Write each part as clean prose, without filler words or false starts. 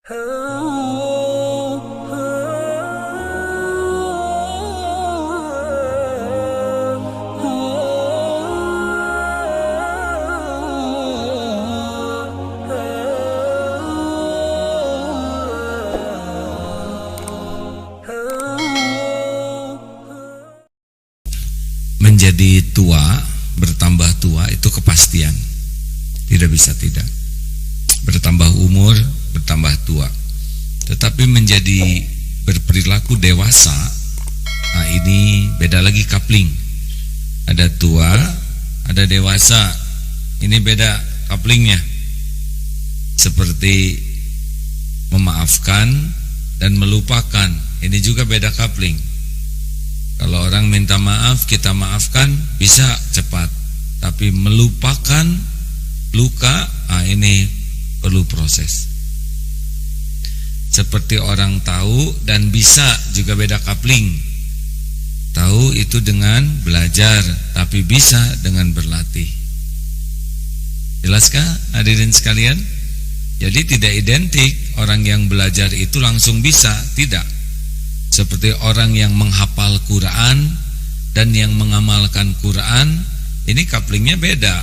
Menjadi tua, bertambah tua itu kepastian, tidak bisa tidak. Bertambah umur, bertambah tua. Tetapi menjadi berperilaku dewasa, nah ini beda lagi kapling. Ada tua, ada dewasa, ini beda kaplingnya. Seperti memaafkan dan melupakan, ini juga beda kapling. Kalau orang minta maaf, kita maafkan, bisa cepat. Tapi melupakan luka, ini perlu proses. Seperti orang tahu dan bisa, juga beda kapling. Tahu itu dengan belajar, tapi bisa dengan berlatih. Jelaskah hadirin sekalian? Jadi tidak identik orang yang belajar itu langsung bisa, tidak. Seperti orang yang menghafal Quran dan yang mengamalkan Quran, ini kaplingnya beda.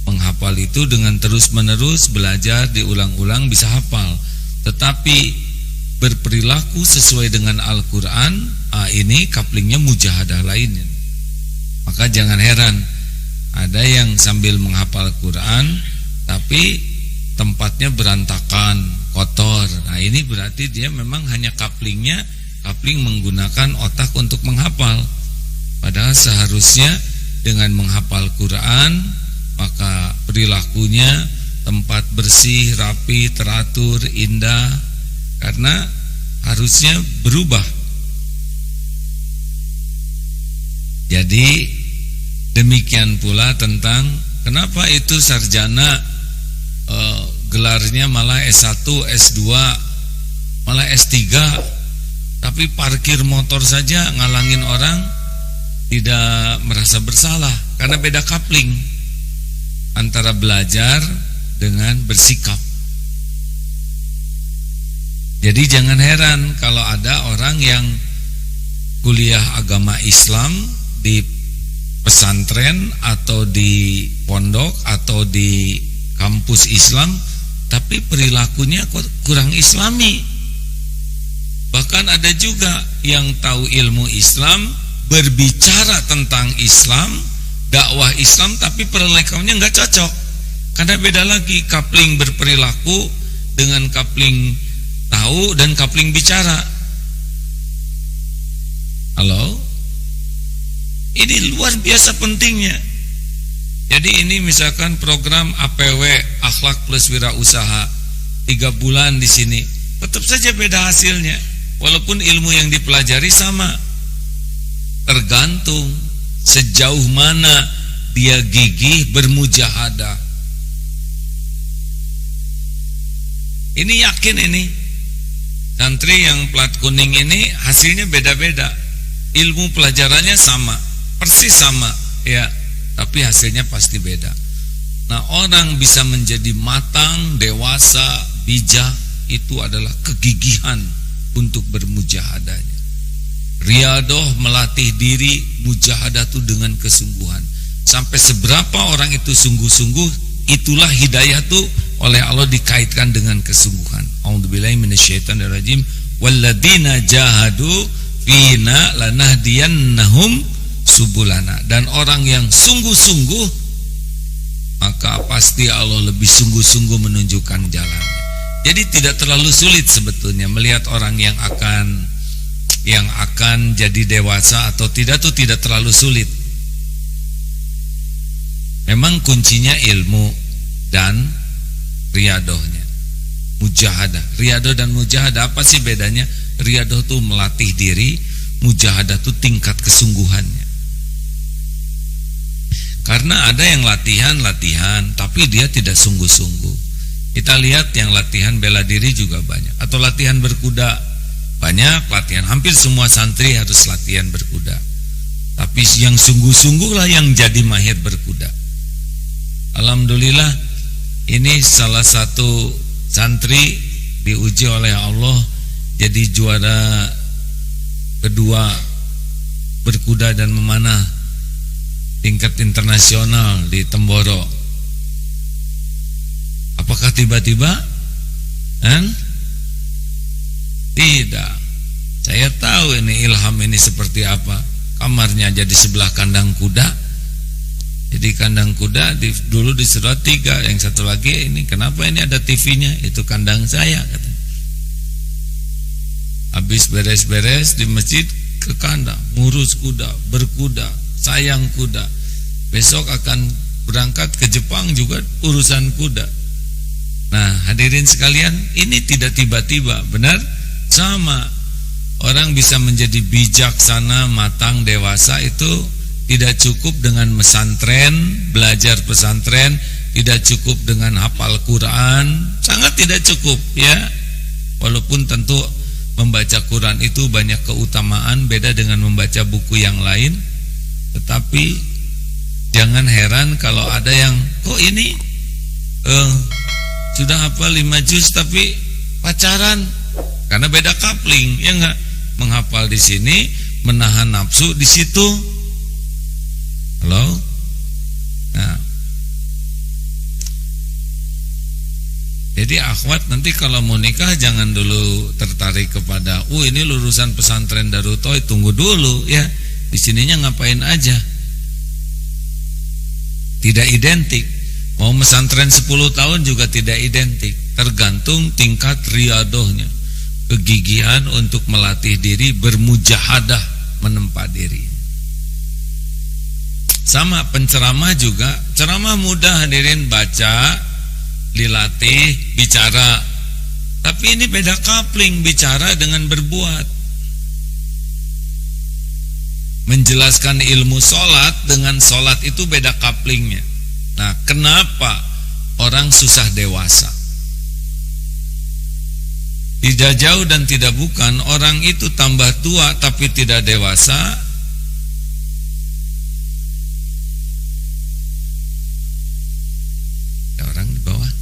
Menghafal itu dengan terus-menerus belajar, diulang-ulang bisa hafal. Tetapi berperilaku sesuai dengan Al-Quran, ini kaplingnya mujahadah lainnya. Maka jangan heran, ada yang sambil menghafal Quran tapi tempatnya berantakan, kotor. Nah ini berarti dia memang hanya kapling menggunakan otak untuk menghafal. Padahal seharusnya dengan menghafal Quran, maka perilakunya tempat bersih, rapi, teratur, indah. Karena harusnya berubah. Jadi demikian pula tentang kenapa itu sarjana gelarnya malah S1, S2, malah S3, tapi parkir motor saja ngalangin orang, tidak merasa bersalah karena beda kapling antara belajar dengan bersikap. Jadi jangan heran kalau ada orang yang kuliah agama Islam di pesantren atau di pondok atau di kampus Islam, tapi perilakunya kurang islami. Bahkan ada juga yang tahu ilmu Islam, berbicara tentang Islam, dakwah Islam, tapi perilakunya nggak cocok. Karena beda lagi kapling berperilaku dengan kapling tahu dan kapling bicara. Halo? Ini luar biasa pentingnya. Jadi ini misalkan program APW, akhlak plus wirausaha, 3 bulan di sini, tetap saja beda hasilnya. Walaupun ilmu yang dipelajari sama, tergantung sejauh mana dia gigih bermujahadah. Ini yakin ini santri yang plat kuning ini hasilnya beda-beda. Ilmu pelajarannya sama, persis sama, ya, tapi hasilnya pasti beda. Nah, orang bisa menjadi matang, dewasa, bijak, itu adalah kegigihan untuk bermujahadahnya. Riyadoh, melatih diri, mujahadah itu dengan kesungguhan. Sampai seberapa orang itu sungguh-sungguh, itulah hidayah itu oleh Allah dikaitkan dengan kesungguhan. A'udzubillahi minasyaitonirrajim. Walladzina jahadu fina lanahdiyannahum subulana. Dan orang yang sungguh-sungguh, maka pasti Allah lebih sungguh-sungguh menunjukkan jalannya. Jadi tidak terlalu sulit sebetulnya melihat orang yang akan jadi dewasa atau tidak, itu tidak terlalu sulit. Memang kuncinya ilmu dan riyadohnya, mujahadah. Riyadoh dan mujahadah apa sih bedanya? Riyadoh itu melatih diri, mujahadah itu tingkat kesungguhannya. Karena ada yang latihan tapi dia tidak sungguh-sungguh. Kita lihat yang latihan bela diri juga banyak, atau latihan berkuda banyak. Latihan hampir semua santri harus latihan berkuda. Tapi yang sungguh-sungguh lah yang jadi mahir berkuda. Alhamdulillah, ini salah satu santri diuji oleh Allah jadi juara kedua berkuda dan memanah tingkat internasional di Temboro. Apakah tiba-tiba? Tidak. Saya tahu ini ilham ini seperti apa. Kamarnya aja di sebelah kandang kuda. Jadi kandang kuda dulu disuruh 3, yang satu lagi ini kenapa ini ada TV-nya? Itu kandang saya katanya. Habis beres-beres di masjid ke kandang, ngurus kuda, berkuda, sayang kuda. Besok akan berangkat ke Jepang juga urusan kuda. Nah, hadirin sekalian, ini tidak tiba-tiba, benar? Sama. Orang bisa menjadi bijaksana, matang, dewasa itu tidak cukup dengan pesantren, belajar pesantren, tidak cukup dengan hafal Quran, sangat tidak cukup ya. Walaupun tentu membaca Quran itu banyak keutamaan, beda dengan membaca buku yang lain. Tetapi jangan heran kalau ada yang kok ini sudah hafal 5 juz tapi pacaran, karena beda coupling, ya enggak? Menghafal di sini, menahan nafsu di situ. Halo? Nah, jadi akhwat nanti kalau mau nikah jangan dulu tertarik kepada ini lulusan pesantren Darut Tauhid, tunggu dulu ya. Di sininya ngapain aja? Tidak identik. Mau pesantren 10 tahun juga tidak identik. Tergantung tingkat riadohnya, kegigihan untuk melatih diri, bermujahadah menempa diri. Sama penceramah juga, ceramah mudah hadirin, baca, dilatih, bicara. Tapi ini beda coupling, bicara dengan berbuat. Menjelaskan ilmu sholat dengan sholat itu beda couplingnya. Nah, kenapa orang susah dewasa? Tidak jauh dan tidak bukan, orang itu tambah tua tapi tidak dewasa. Ada orang di bawah.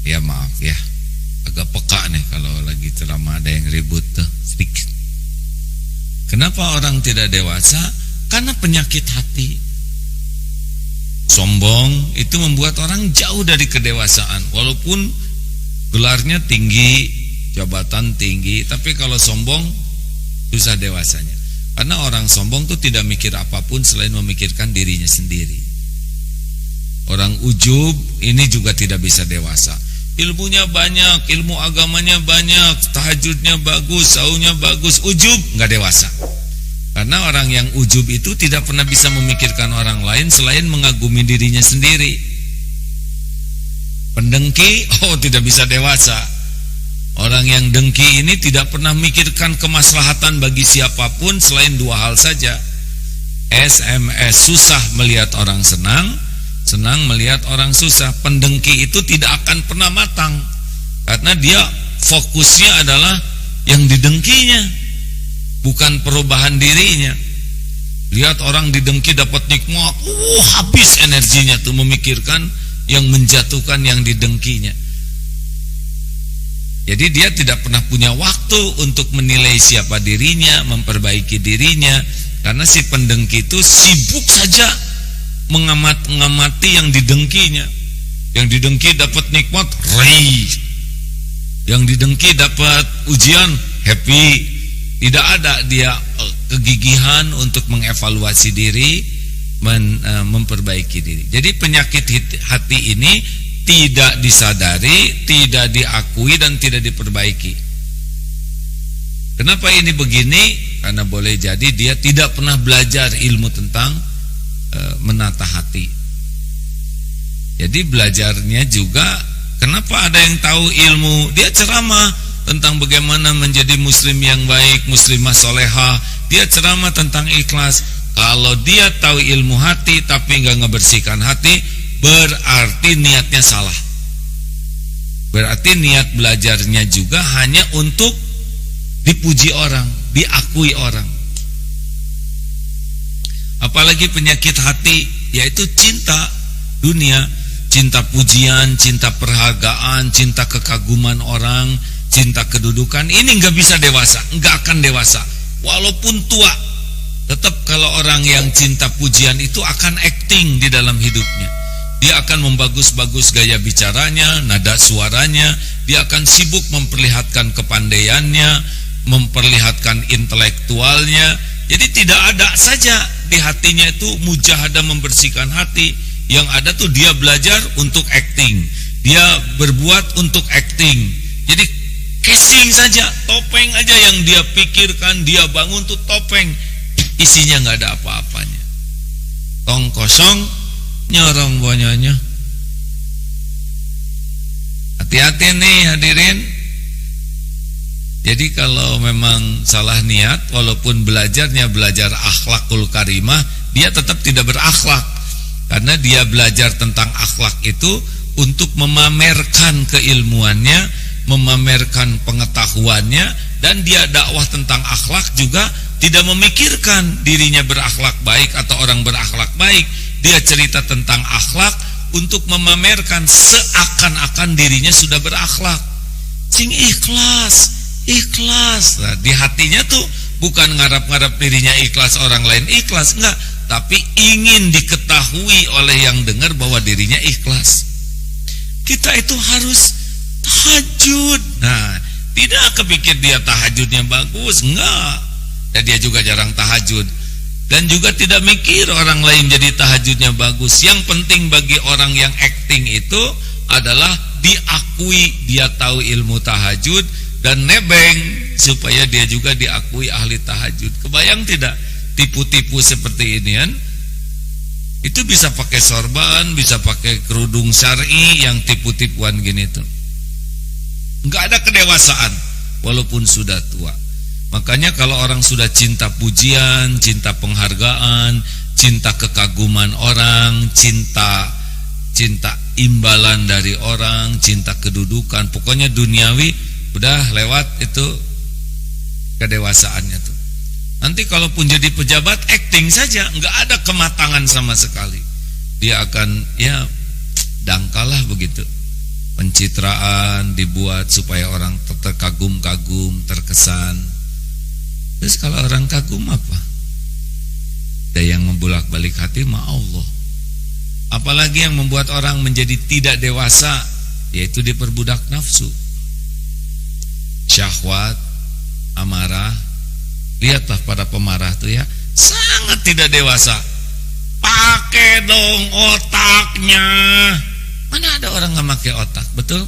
Ya maaf ya, agak peka nih kalau lagi ceramah ada yang ribut tuh sedikit. Kenapa orang tidak dewasa? Karena penyakit hati. Sombong itu membuat orang jauh dari kedewasaan. Walaupun gelarnya tinggi, jabatan tinggi, tapi kalau sombong susah dewasanya. Karena orang sombong tuh tidak mikir apapun selain memikirkan dirinya sendiri. Orang ujub ini juga tidak bisa dewasa. Ilmunya banyak, ilmu agamanya banyak, tahajudnya bagus, saunya bagus, ujub nggak dewasa. Karena orang yang ujub itu tidak pernah bisa memikirkan orang lain selain mengagumi dirinya sendiri. Pendengki, tidak bisa dewasa. Orang yang dengki ini tidak pernah memikirkan kemaslahatan bagi siapapun selain 2 hal saja. SMS, susah melihat orang senang, senang melihat orang susah. Pendengki itu tidak akan pernah matang, karena dia fokusnya adalah yang didengkinya, bukan perubahan dirinya. Lihat orang didengki dapat nikmat, habis energinya tuh memikirkan yang menjatuhkan yang didengkinya. Jadi dia tidak pernah punya waktu untuk menilai siapa dirinya, memperbaiki dirinya. Karena si pendengki itu sibuk saja mengamati yang didengkinya. Yang didengki dapat nikmat, raih. Yang didengki dapat ujian, happy. Tidak ada dia kegigihan untuk mengevaluasi diri, memperbaiki diri. Jadi penyakit hati ini tidak disadari, tidak diakui dan tidak diperbaiki. Kenapa ini begini? Karena boleh jadi dia tidak pernah belajar ilmu tentang menata hati. Jadi belajarnya juga, kenapa ada yang tahu ilmu, dia ceramah tentang bagaimana menjadi muslim yang baik, muslimah solehah. Dia ceramah tentang ikhlas. Kalau dia tahu ilmu hati tapi nggak ngebersihkan hati, berarti niatnya salah. Berarti niat belajarnya juga hanya untuk dipuji orang, diakui orang. Apalagi penyakit hati, yaitu cinta dunia. cinta pujian, cinta perhargaan, cinta kekaguman orang, cinta kedudukan. Ini nggak bisa dewasa, nggak akan dewasa. Walaupun tua, tetap kalau orang yang cinta pujian itu akan acting di dalam hidupnya. Dia akan membagus-bagus gaya bicaranya, nada suaranya. Dia akan sibuk memperlihatkan kepandaiannya, memperlihatkan intelektualnya. Jadi tidak ada saja di hatinya itu mujahadah membersihkan hati. Yang ada tuh dia belajar untuk acting, dia berbuat untuk acting. Jadi casing saja, topeng aja yang dia pikirkan, dia bangun tuh topeng, isinya nggak ada apa-apanya. Tong kosong, nyorong bonyanya. Hati-hati nih hadirin. Jadi kalau memang salah niat, walaupun belajarnya belajar akhlakul karimah, dia tetap tidak berakhlak. Karena dia belajar tentang akhlak itu untuk memamerkan keilmuannya, memamerkan pengetahuannya, dan dia dakwah tentang akhlak juga tidak memikirkan dirinya berakhlak baik atau orang berakhlak baik. Dia cerita tentang akhlak untuk memamerkan seakan-akan dirinya sudah berakhlak. Sing ikhlas. Nah, di hatinya tuh bukan ngarap-ngarap dirinya ikhlas, orang lain ikhlas, enggak, tapi ingin diketahui oleh yang dengar bahwa dirinya ikhlas. Kita itu harus tahajud. Nah, tidak kepikir dia tahajudnya bagus, enggak. Dan dia juga jarang tahajud. Dan juga tidak mikir orang lain jadi tahajudnya bagus. Yang penting bagi orang yang acting itu adalah diakui dia tahu ilmu tahajud dan nebeng supaya dia juga diakui ahli tahajud. Kebayang tidak tipu-tipu seperti ini kan? Itu bisa pakai sorban, bisa pakai kerudung syar'i yang tipu-tipuan gini tuh. Enggak ada kedewasaan walaupun sudah tua. Makanya kalau orang sudah cinta pujian, cinta penghargaan, cinta kekaguman orang, cinta imbalan dari orang, cinta kedudukan, pokoknya duniawi, udah lewat itu kedewasaannya tuh. Nanti kalaupun jadi pejabat acting saja, nggak ada kematangan sama sekali. Dia akan ya dangkalah begitu. Pencitraan dibuat supaya orang terkagum-kagum, terkesan. Terus kalau orang kagum apa? Ada yang membulak-balik hati mah Allah. Apalagi yang membuat orang menjadi tidak dewasa, yaitu diperbudak nafsu, syahwat, amarah. Lihatlah pada pemarah tuh ya, sangat tidak dewasa. Pakai dong otaknya. Mana ada orang nggak pakai otak, betul?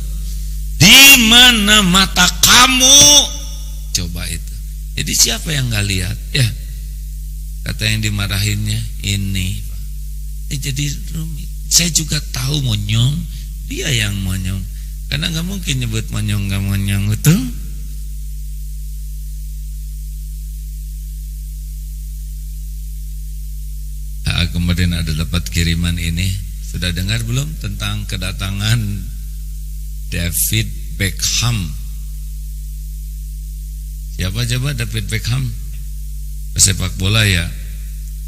Di mana mata kamu? Coba itu. Jadi siapa yang nggak lihat? Ya, kata yang dimarahinnya ini, Pak. Jadi rumit. Saya juga tahu monyong, dia yang monyong. Karena nggak mungkin nyebut monyong nggak monyong, betul? Kemudian ada dapat kiriman ini. Sudah dengar belum tentang kedatangan David Beckham? Siapa coba David Beckham? Pesepak bola ya.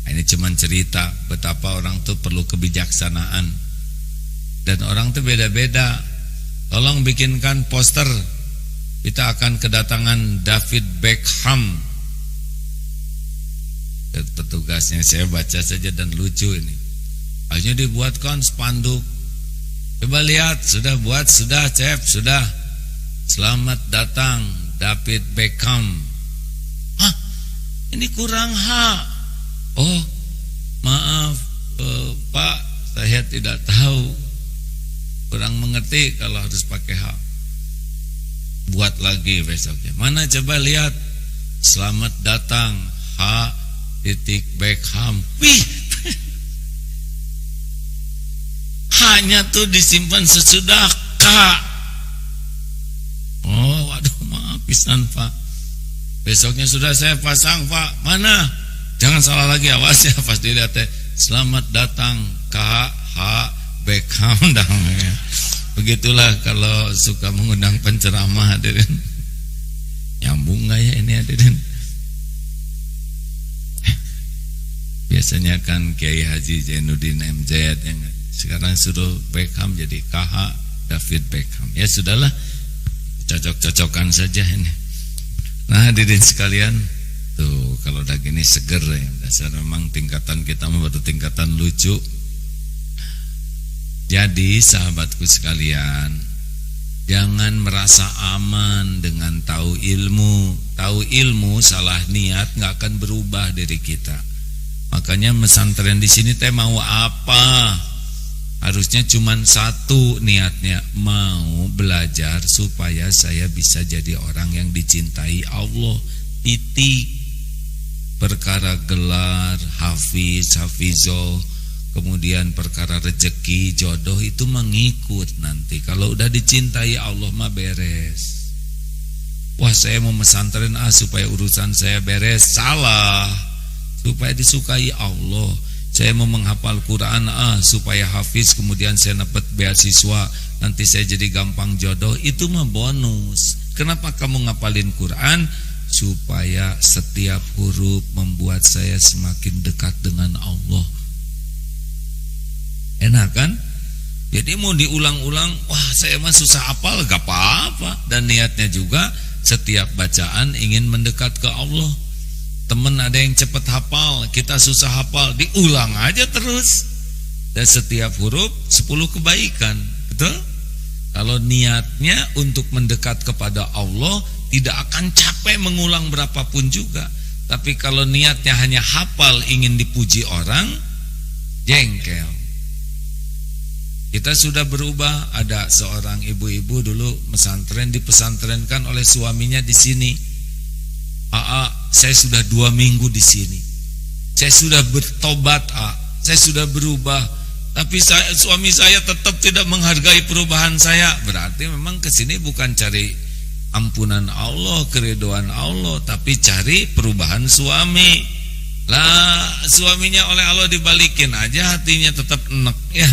Ini cuman cerita betapa orang tuh perlu kebijaksanaan. Dan orang tuh beda-beda. Tolong bikinkan poster. Kita akan kedatangan David Beckham. Petugasnya saya baca saja dan lucu ini. Akhirnya dibuatkan spanduk. Coba lihat, sudah buat, sudah cep, sudah. Selamat datang David Beckham. Hah? Ini kurang H. Oh, maaf Pak, saya tidak tahu. Kurang mengerti kalau harus pakai H. Buat lagi besoknya. Mana coba lihat. Selamat datang H. Beckham. Wih, hanya tuh disimpan sesudah K. Oh, waduh, maaf pisan Pak. Besoknya sudah saya pasang Pak. Mana? Jangan salah lagi, awas ya pas dilihat. Selamat datang K. H. Beckham. Begitulah kalau suka mengundang penceramah hadirin. Nyambung gak ya ini hadirin? Biasanya kan Kiai Haji Zainuddin MZ yang Sekarang suruh Beckham jadi KH David Beckham. Ya sudahlah, cocok-cocokan saja ini. Nah hadirin sekalian, tuh kalau udah gini seger ya. Dasar memang tingkatan kita baru tingkatan lucu. Jadi sahabatku sekalian, jangan merasa aman dengan tahu ilmu. Tahu ilmu salah niat nggak akan berubah diri kita. Makanya pesantren di sini teh mau apa? Harusnya cuma satu niatnya, mau belajar supaya saya bisa jadi orang yang dicintai Allah. Titik. Perkara gelar, hafiz, hafizol, kemudian perkara rezeki, jodoh itu mengikut nanti. Kalau udah dicintai Allah mah beres. Wah saya mau pesantren supaya urusan saya beres. Salah. Supaya disukai Allah. Saya mau menghafal Quran supaya hafiz, kemudian saya dapat beasiswa, nanti saya jadi gampang jodoh. Itu mah bonus. Kenapa kamu ngapalin Quran? Supaya setiap huruf membuat saya semakin dekat dengan Allah. Enak kan? Jadi mau diulang-ulang, wah saya mah susah hafal, gak apa-apa. Dan niatnya juga setiap bacaan ingin mendekat ke Allah. Temen ada yang cepat hafal, kita susah hafal, diulang aja terus. Dan setiap huruf 10 kebaikan. Betul? Kalau niatnya untuk mendekat kepada Allah, tidak akan capek mengulang berapapun juga. Tapi kalau niatnya hanya hafal ingin dipuji orang, jengkel. Kita sudah berubah. Ada seorang ibu-ibu dulu pesantren, dipesantrenkan oleh suaminya di sini. Saya sudah 2 minggu di sini. Saya sudah bertobat, saya sudah berubah. Tapi suami saya tetap tidak menghargai perubahan saya. Berarti memang kesini bukan cari ampunan Allah, keridhaan Allah, tapi cari perubahan suami. Lah suaminya oleh Allah dibalikin aja, hatinya tetap enek ya.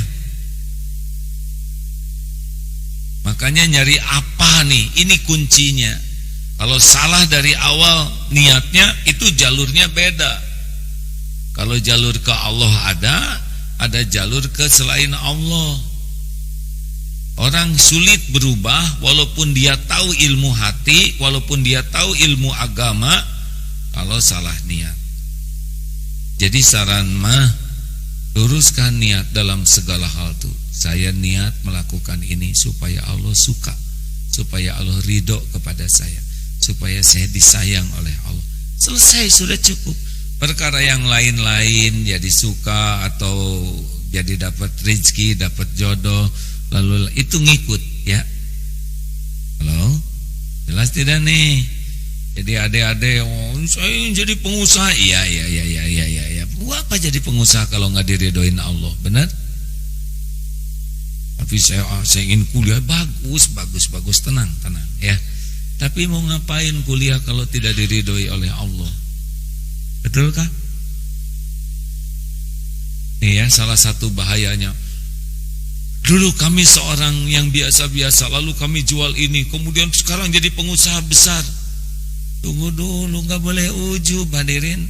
Makanya nyari apa nih? Ini kuncinya. Kalau salah dari awal niatnya, itu jalurnya beda. Kalau jalur ke Allah ada jalur ke selain Allah. Orang sulit berubah walaupun dia tahu ilmu hati, walaupun dia tahu ilmu agama, kalau salah niat. Jadi saran mah, luruskan niat dalam segala hal tuh. Saya niat melakukan ini supaya Allah suka, supaya Allah ridho kepada saya, supaya saya disayang oleh Allah. Selesai, sudah cukup. Perkara yang lain-lain jadi suka atau jadi dapat rezeki, dapat jodoh, lalu itu ngikut ya. Halo, jelas tidak nih? Jadi adik-adik, saya ingin jadi pengusaha. Iya. Buat apa jadi pengusaha kalau nggak diridhoin Allah? Benar? Tapi saya ingin kuliah, bagus, tenang ya. Tapi mau ngapain kuliah kalau tidak diridhoi oleh Allah? Betulkah? Nih ya, salah satu bahayanya. Dulu kami seorang yang biasa-biasa, lalu kami jual ini, kemudian sekarang jadi pengusaha besar. Tunggu dulu, gak boleh ujub hadirin.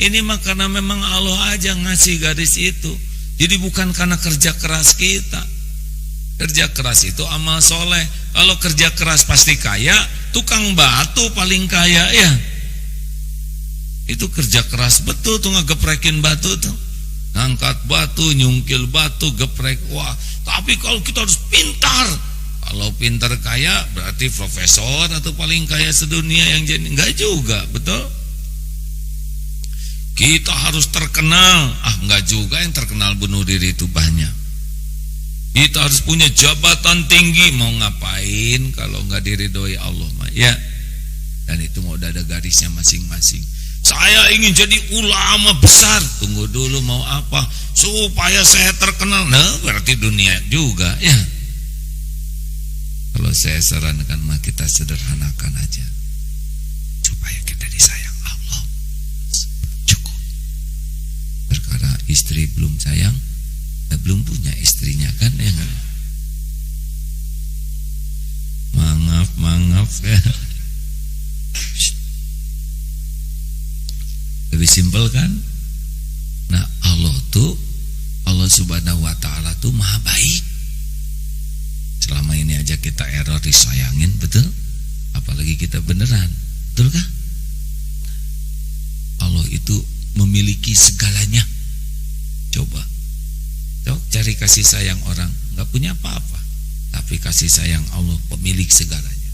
Ini mah karena memang Allah aja ngasih garis itu. Jadi bukan karena kerja keras kita. Kerja keras itu amal soleh. Kalau kerja keras pasti kaya. Tukang batu paling kaya ya. Itu kerja keras betul tuh, ngegeprekin batu tuh. Ngangkat batu, nyungkil batu, geprek. Wah, tapi kalau kita harus pintar. Kalau pintar kaya berarti profesor atau paling kaya sedunia yang jadi. Enggak juga, betul? Kita harus terkenal. Enggak juga, yang terkenal bunuh diri itu banyak. Kita harus punya jabatan tinggi. Mau ngapain kalau enggak diridhoi Allah mah ya. Dan itu mau udah ada garisnya masing-masing. Saya ingin jadi ulama besar. Tunggu dulu, mau apa? Supaya saya terkenal. Nah berarti dunia juga ya. Kalau saya sarankan mah kita sederhanakan aja, supaya kita disayang Allah. Cukup. Perkara istri belum sayang, belum punya istrinya kan ya. Mangap ya. Lebih simpel kan? Nah Allah Allah Subhanahu wa ta'ala tuh maha baik. Selama ini aja kita error disayangin, betul? Apalagi kita beneran, betul kah? Allah itu memiliki segalanya. Coba cari kasih sayang orang, gak punya apa-apa, tapi kasih sayang Allah pemilik segalanya.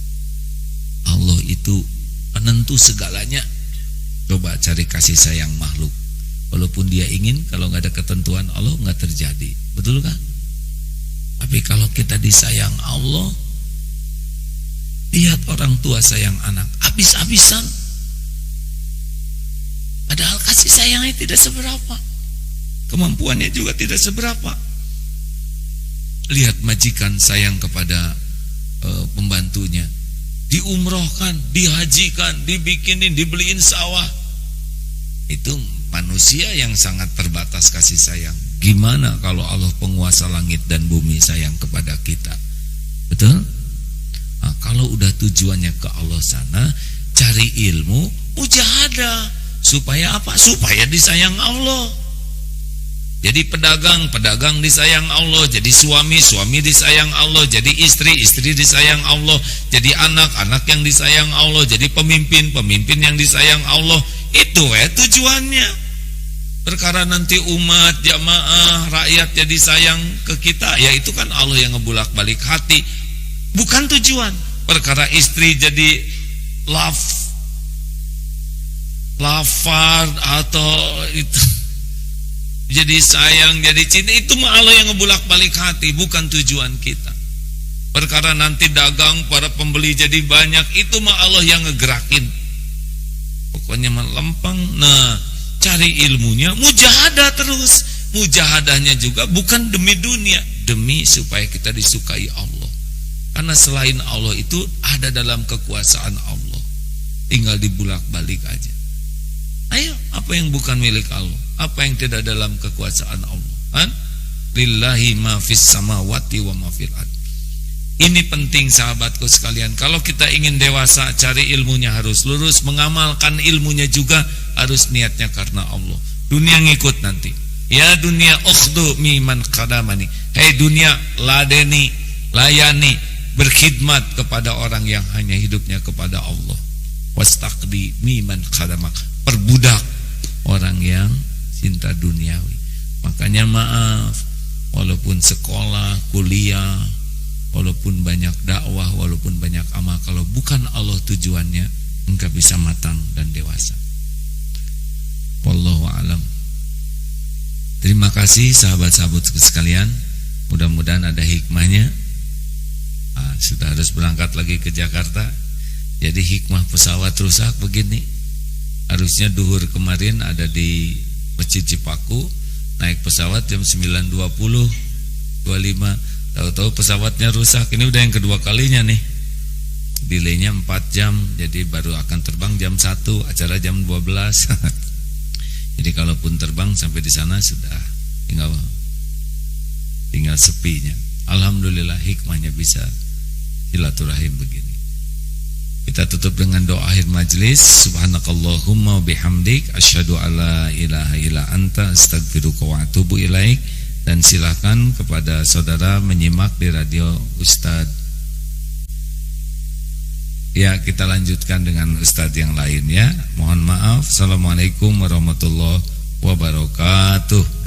Allah itu penentu segalanya. Coba cari kasih sayang makhluk, walaupun dia ingin, kalau gak ada ketentuan Allah gak terjadi, betul kan? Tapi kalau kita disayang Allah, lihat orang tua sayang anak habis-habisan, padahal kasih sayangnya tidak seberapa, kemampuannya juga tidak seberapa. Lihat majikan sayang kepada pembantunya, diumrohkan, dihajikan, dibikinin, dibeliin sawah. Itu manusia yang sangat terbatas kasih sayang. Gimana kalau Allah penguasa langit dan bumi sayang kepada kita? Betul? Nah, kalau udah tujuannya ke Allah sana, cari ilmu, mujahadah. Supaya apa? Supaya disayang Allah. Jadi pedagang disayang Allah. Jadi suami disayang Allah. Jadi istri disayang Allah. Jadi anak yang disayang Allah. Jadi pemimpin yang disayang Allah. Itu tujuannya. Perkara nanti umat, jamaah, rakyat jadi sayang ke kita, ya itu kan Allah yang ngebulak-balik hati, bukan tujuan. Perkara istri jadi lafar atau itu jadi sayang, jadi cinta, itu mah Allah yang ngebulak-balik hati, bukan tujuan kita. Perkara nanti dagang, para pembeli jadi banyak, itu mah Allah yang ngegerakin. Pokoknya melempeng. Nah, cari ilmunya, mujahadah terus. Mujahadahnya juga bukan demi dunia, demi supaya kita disukai Allah. Karena selain Allah itu ada dalam kekuasaan Allah, tinggal dibulak-balik aja. Ayo, apa yang bukan milik Allah? Apa yang tidak dalam kekuasaan Allah? Lillahi ma fis samawati wa ma fil ardh. Ini penting sahabatku sekalian. Kalau kita ingin dewasa, cari ilmunya harus lurus, mengamalkan ilmunya juga harus niatnya karena Allah. Dunia ngikut nanti. Ya dunia ukhdu miman qadamani. Hei dunia, ladeni, layani, berkhidmat kepada orang yang hanya hidupnya kepada Allah. Wastaqdi miman qadamak. Perbudak orang yang cinta duniawi. Makanya maaf, walaupun sekolah, kuliah, walaupun banyak dakwah, walaupun banyak amal, kalau bukan Allah tujuannya, enggak bisa matang dan dewasa. Wallahu a'lam. Terima kasih sahabat-sahabat sekalian. Mudah-mudahan ada hikmahnya. Sudah harus berangkat lagi ke Jakarta. Jadi hikmah pesawat rusak begini. Harusnya duhur kemarin ada di Masjid Cipaku, naik pesawat jam 9.20, 25. Tahu-tahu pesawatnya rusak. Ini udah yang kedua kalinya nih. Delaynya 4 jam. Jadi baru akan terbang jam 1, acara jam 12. Jadi kalaupun terbang sampai di sana sudah tinggal sepinya. Alhamdulillah hikmahnya bisa silaturahim begini. Kita tutup dengan doa akhir majlis. Subhanakallahumma bihamdik asyhadu alla ilaha illa anta astaghfiruka wa atubu ilaik. Dan silakan kepada saudara menyimak di radio Ustadz. Ya, kita lanjutkan dengan Ustadz yang lain ya. Mohon maaf. Assalamualaikum warahmatullahi wabarakatuh.